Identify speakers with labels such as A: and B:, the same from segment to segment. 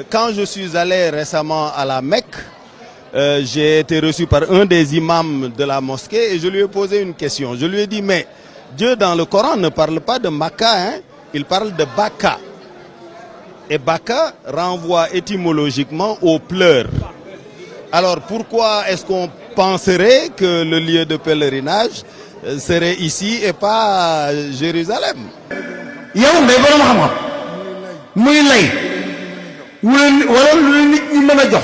A: Quand je suis allé récemment à la Mecque, j'ai été reçu par un des imams de la mosquée et je lui ai posé une question. Je lui ai dit, mais Dieu dans le Coran ne parle pas de Makka, hein? Il parle de Baka. Et Baka renvoie étymologiquement aux pleurs. Alors pourquoi est-ce qu'on penserait que le lieu de pèlerinage serait ici et pas à Jérusalem?
B: yow ngay borom xam-xam muy lay wala lu nit ñi mën a jox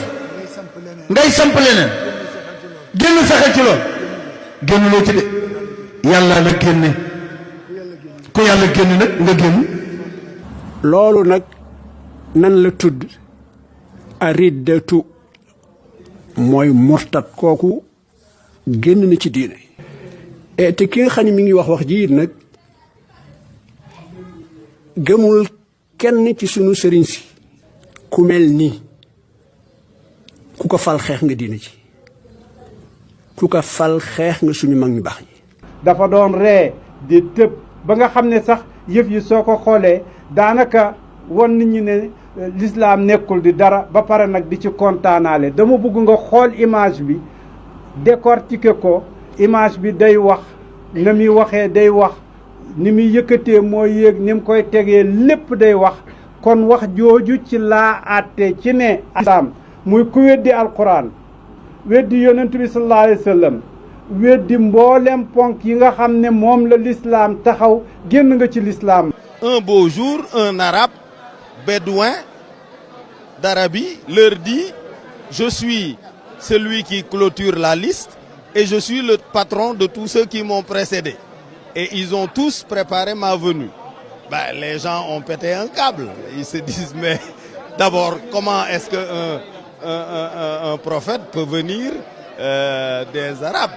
B: ngay samp leneen génn saxal ci lool génn loo ci de yàlla la génne ku yàlla génn nag nga génn.
C: loolu nag nan la tudd ariddatu mooy murtat kooku génn na ci diine te ki nga xam ne mi ngi wax ji it nag gëmul kenn ci sunu sëriñ si ku mel nii ku ko fal xeex nga diine ci ku ko fal xeex nga suñu mag ñu baax ñi.
D: dafa doon ree di tëb ba nga xam ne sax yëf yi soo ko xoolee daanaka won nit ñi ne l'islam nekkul di dara ba pare nag di ci kontaanaale. dama bëgg nga xool image bi décortiquer ko image bi day wax na muy waxee day wax ni muy yëkkatee mooy yéeg ni mu koy tegee lépp day wax kon wax jooju ci laa àtte ci ne islam muy ku weddi alquran weddi yonent bi sallallahu alayhi wa sallam weddi mboolem ponk yi nga xam ne moom la l'islam taxaw génn nga ci l'islam.
A: Un beau jour, un arabe bédouin d'Arabie leur dit, je suis celui qui clôture la liste et je suis le patron de tous ceux qui m'ont précédé. Et ils ont tous préparé ma venue. Ben, les gens ont pété un câble. Ils se disent, mais d'abord, comment est-ce qu'un un prophète peut venir des Arabes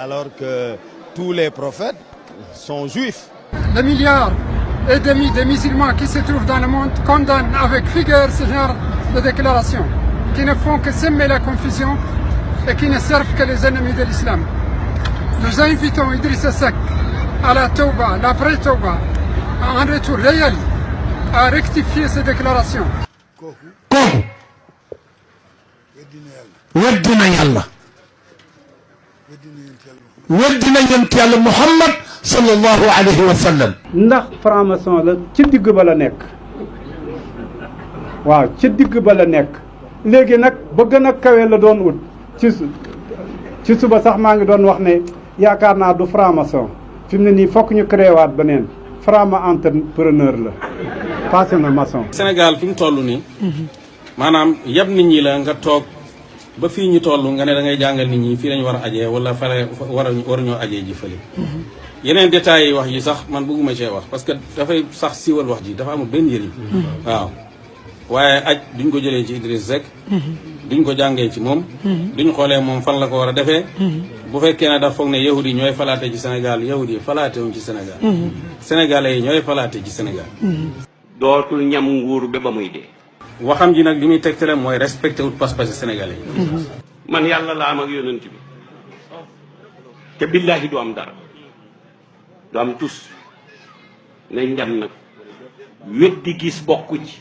A: alors que tous les prophètes sont juifs?
E: Le milliard et demi de musulmans qui se trouvent dans le monde condamnent avec vigueur ce genre de déclarations qui ne font que semer la confusion et qui ne servent que les ennemis de l'islam. Nous invitons Idrissa Seck à la Tauba, la vraie Tauba, à un retour réel, à rectifier ces déclarations.
B: kooku weddina yàlla weddina yonent yàlla Muhammad sallallahu alayhi wa sallam.
D: ndax franc-maçon la ci digg ba la nekk waaw ci digg ba la nekk léegi nag ba gën a kawe la doon ut ci suba sax maa ngi doon wax ne yaakaar naa du franc-maçon fi mu ne nii fokk ñu créé waat beneen franc-entrepreneur la passé na maçon.
F: Sénégal fi mu toll nii. maanaam yab nit ñi la nga toog ba fii ñu toll nga ne da ngay jàngal nit ñi fii lañu war a ajee wala fale waruñoo ajee ji fële. yeneen détails yi wax yi sax man bëgguma cee wax parce que dafay sax siiwal wax ji dafa amul benn njëriñ. waaw waaye aj duñ ko jëlee ci Idriss Seck. duñ ko jàngee ci moom. duñ xoolee moom fan la ko war a defee. bu fekkee ne daf foog ne yahudi yi ñooy falaate ci Sénégal yahudi yi falaate wuñ ci Sénégal. sénégalais yi ñooy falaate ci Sénégal.
G: dootul ñam nguur ba ba muy dee.
F: waxam ji nag li muy tegtale mooy respecté wut pas-pas sénégalais yi.
G: man yàlla la am ak yonent bi te billaahi du am dara du am tus nañ dem nag weddi gis bokku ci